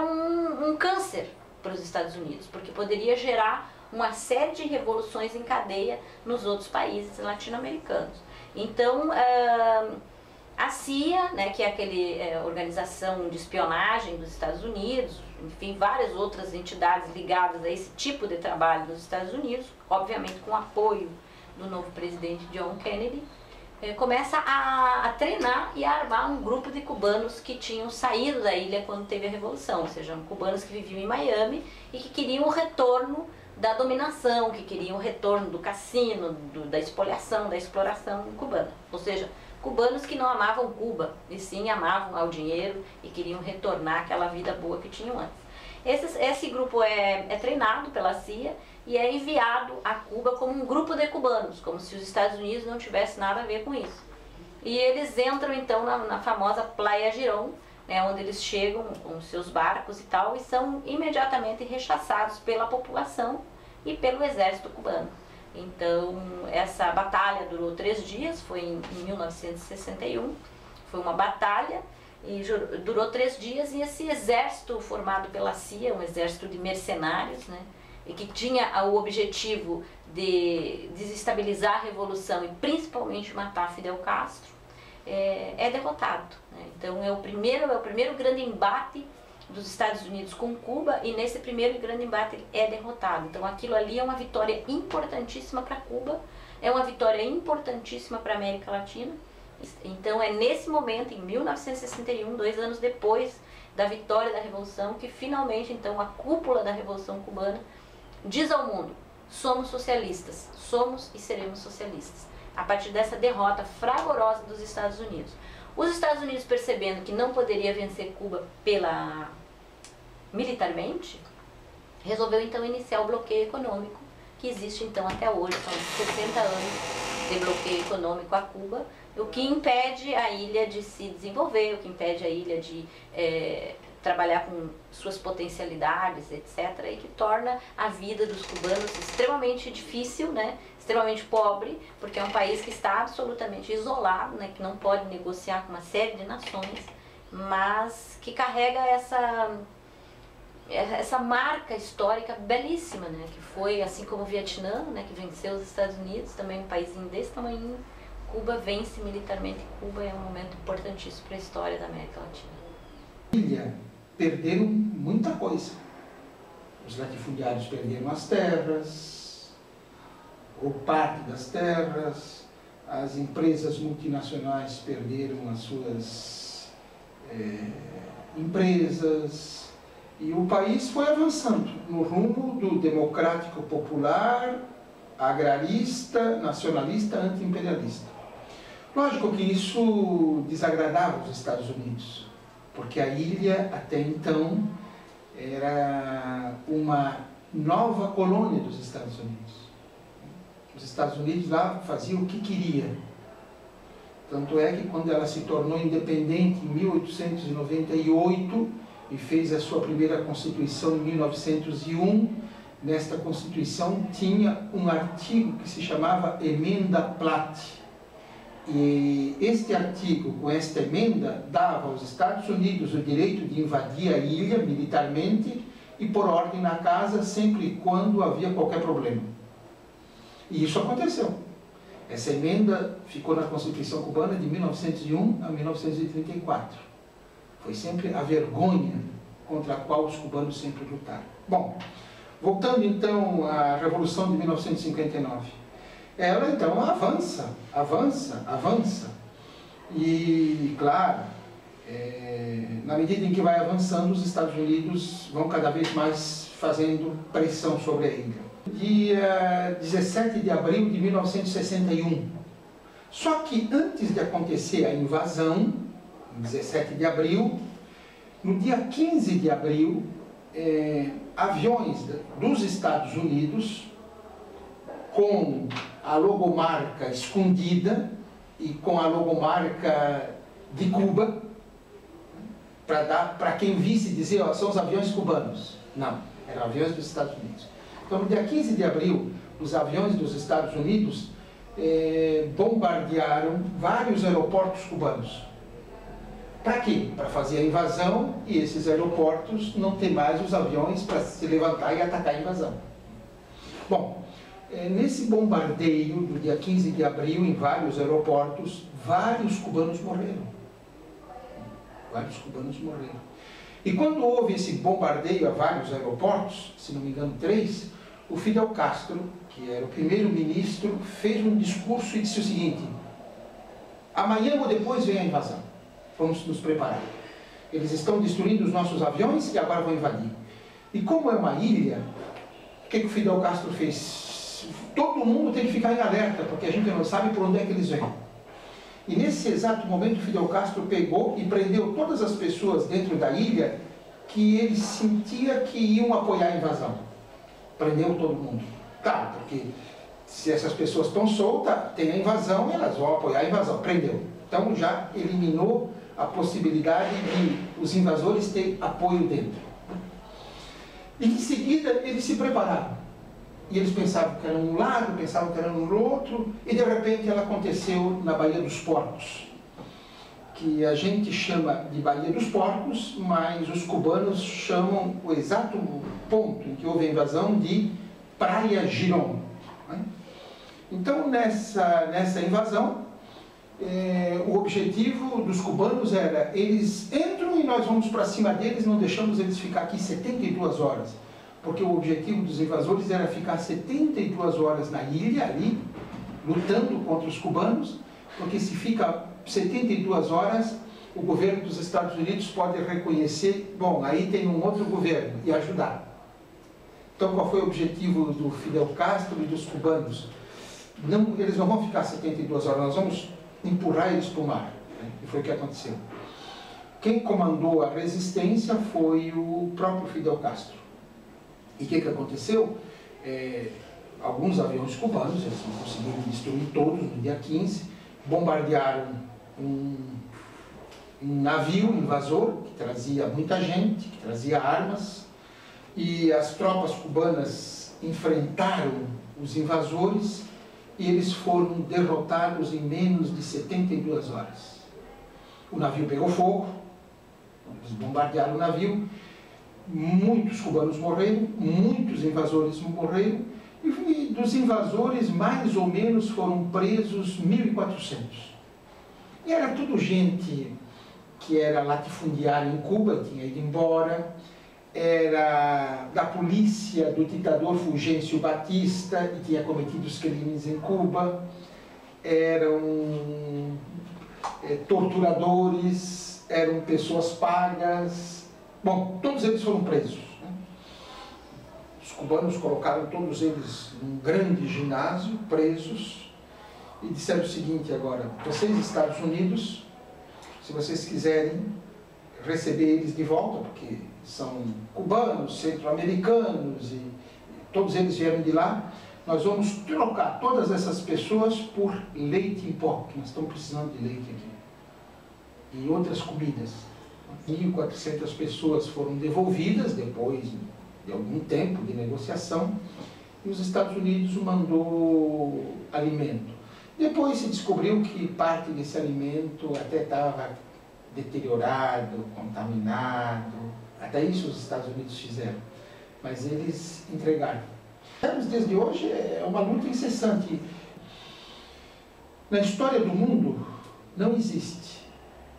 um câncer para os Estados Unidos, porque poderia gerar uma série de revoluções em cadeia nos outros países latino-americanos. Então, a CIA, né, que é aquela organização de espionagem dos Estados Unidos, enfim, várias outras entidades ligadas a esse tipo de trabalho dos Estados Unidos, obviamente com o apoio do novo presidente John Kennedy, começa a treinar e a armar um grupo de cubanos que tinham saído da ilha quando teve a Revolução, ou seja, cubanos que viviam em Miami e que queriam o retorno da dominação, que queriam o retorno do cassino, da espoliação, da exploração cubana. Ou seja, cubanos que não amavam Cuba, e sim amavam ao dinheiro e queriam retornar àquela vida boa que tinham antes. Esse grupo é treinado pela CIA e é enviado a Cuba como um grupo de cubanos, como se os Estados Unidos não tivessem nada a ver com isso. E eles entram então na famosa Playa Girón, né, onde eles chegam com seus barcos e tal, e são imediatamente rechaçados pela população e pelo exército cubano. Então, essa batalha durou 3 dias, foi em 1961, foi uma batalha, e durou 3 dias, e esse exército formado pela CIA, um exército de mercenários, né, e que tinha o objetivo de desestabilizar a revolução e principalmente matar Fidel Castro, é derrotado, né? Então é o primeiro grande embate dos Estados Unidos com Cuba, e nesse primeiro grande embate ele é derrotado. Então aquilo ali é uma vitória importantíssima para Cuba, é uma vitória importantíssima para a América Latina. Então é nesse momento, em 1961, 2 anos depois da vitória da Revolução, que finalmente então a cúpula da Revolução Cubana diz ao mundo: somos socialistas, somos e seremos socialistas. A partir dessa derrota fragorosa dos Estados Unidos. Os Estados Unidos, percebendo que não poderia vencer Cuba militarmente, resolveu então iniciar o bloqueio econômico, que existe então até hoje, são 60 anos de bloqueio econômico a Cuba, o que impede a ilha de se desenvolver, o que impede a ilha de trabalhar com suas potencialidades, etc., e que torna a vida dos cubanos extremamente difícil, né? Extremamente pobre, porque é um país que está absolutamente isolado, né? Que não pode negociar com uma série de nações, mas que carrega essa marca histórica belíssima, né? Que foi, assim como o Vietnã, né? Que venceu os Estados Unidos, também um paísinho desse tamanho. Cuba vence militarmente. Cuba é um momento importantíssimo para a história da América Latina. Perderam muita coisa. Os latifundiários perderam as terras, ou parte das terras, as empresas multinacionais perderam as suas empresas, e o país foi avançando no rumo do democrático popular, agrarista, nacionalista, anti-imperialista. Lógico que isso desagradava os Estados Unidos, porque a ilha, até então, era uma nova colônia dos Estados Unidos. Os Estados Unidos lá faziam o que queria. Tanto é que quando ela se tornou independente em 1898 e fez a sua primeira Constituição em 1901, nesta Constituição tinha um artigo que se chamava Emenda Platt. E este artigo, com esta emenda, dava aos Estados Unidos o direito de invadir a ilha militarmente e pôr ordem na casa sempre e quando havia qualquer problema. E isso aconteceu. Essa emenda ficou na Constituição Cubana de 1901 a 1934. Foi sempre a vergonha contra a qual os cubanos sempre lutaram. Bom, voltando então à Revolução de 1959. Ela então avança, e claro, na medida em que vai avançando, os Estados Unidos vão cada vez mais fazendo pressão sobre a ilha. Dia 17 de abril de 1961, só que antes de acontecer a invasão, 17 de abril, no dia 15 de abril, aviões dos Estados Unidos, com a logomarca escondida e com a logomarca de Cuba, para quem visse dizer, ó, são os aviões cubanos. Não, eram aviões dos Estados Unidos. Então, no dia 15 de abril, os aviões dos Estados Unidos bombardearam vários aeroportos cubanos. Para quê? Para fazer a invasão e esses aeroportos não ter mais os aviões para se levantar e atacar a invasão. Bom, nesse bombardeio do dia 15 de abril em vários aeroportos, vários cubanos morreram. Vários cubanos morreram. E quando houve esse bombardeio a vários aeroportos, se não me engano 3, o Fidel Castro, que era o primeiro-ministro, fez um discurso e disse o seguinte: amanhã ou depois vem a invasão. Vamos nos preparar. Eles estão destruindo os nossos aviões e agora vão invadir. E como é uma ilha, o que o Fidel Castro fez? Todo mundo tem que ficar em alerta, porque a gente não sabe por onde é que eles vêm. E nesse exato momento, Fidel Castro pegou e prendeu todas as pessoas dentro da ilha que ele sentia que iam apoiar a invasão. Prendeu todo mundo. Claro, porque se essas pessoas estão soltas, tem a invasão, elas vão apoiar a invasão. Prendeu. Então já eliminou a possibilidade de os invasores terem apoio dentro. E em seguida eles se prepararam. E eles pensavam que era num lado, pensavam que era no outro, e de repente ela aconteceu na Baía dos Porcos, que a gente chama de Baía dos Porcos, mas os cubanos chamam o exato ponto em que houve a invasão de Praia Girón. Então nessa invasão, o objetivo dos cubanos era: eles entram e nós vamos para cima deles, não deixamos eles ficar aqui 72 horas. Porque o objetivo dos invasores era ficar 72 horas na ilha, ali, lutando contra os cubanos, porque se fica 72 horas, o governo dos Estados Unidos pode reconhecer, bom, aí tem um outro governo, e ajudar. Então, qual foi o objetivo do Fidel Castro e dos cubanos? Não, eles não vão ficar 72 horas, nós vamos empurrar eles para o mar. E foi o que aconteceu. Quem comandou a resistência foi o próprio Fidel Castro. E o que aconteceu? Alguns aviões cubanos, eles não conseguiram destruir todos no dia 15, bombardearam um navio invasor que trazia muita gente, que trazia armas, e as tropas cubanas enfrentaram os invasores e eles foram derrotados em menos de 72 horas. O navio pegou fogo, eles bombardearam o navio, muitos cubanos morreram, muitos invasores morreram, e dos invasores mais ou menos foram presos 1.400. E era tudo gente que era latifundiária em Cuba, tinha ido embora, era da polícia do ditador Fulgêncio Batista e tinha cometido os crimes em Cuba, eram torturadores, eram pessoas pagas. Bom, todos eles foram presos. Os cubanos colocaram todos eles num grande ginásio, presos, e disseram o seguinte agora: vocês, Estados Unidos, se vocês quiserem receber eles de volta, porque são cubanos, centro-americanos, e todos eles vieram de lá, nós vamos trocar todas essas pessoas por leite em pó, que nós estamos precisando de leite aqui, e outras comidas. 1.400 pessoas foram devolvidas depois de algum tempo de negociação, e os Estados Unidos mandou alimento. Depois se descobriu que parte desse alimento até estava deteriorado, contaminado, até isso os Estados Unidos fizeram, mas eles entregaram. Nos dias de hoje é uma luta incessante. Na história do mundo não existe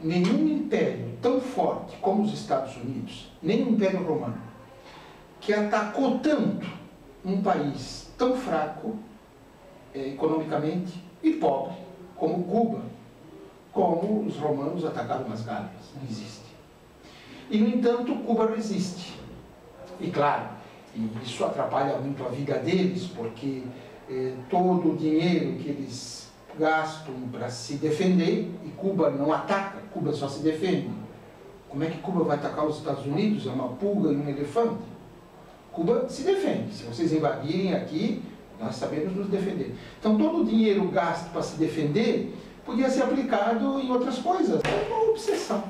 nenhum império tão forte como os Estados Unidos, nem o Império Romano, que atacou tanto um país tão fraco economicamente e pobre como Cuba, como os romanos atacaram as Gálias. Não existe. E, no entanto, Cuba resiste. E, claro, isso atrapalha muito a vida deles, porque todo o dinheiro que eles gastam para se defender, e Cuba não ataca, Cuba só se defende. Como é que Cuba vai atacar os Estados Unidos? É uma pulga e um elefante. Cuba se defende. Se vocês invadirem aqui, nós sabemos nos defender. Então, todo o dinheiro gasto para se defender podia ser aplicado em outras coisas. É uma obsessão.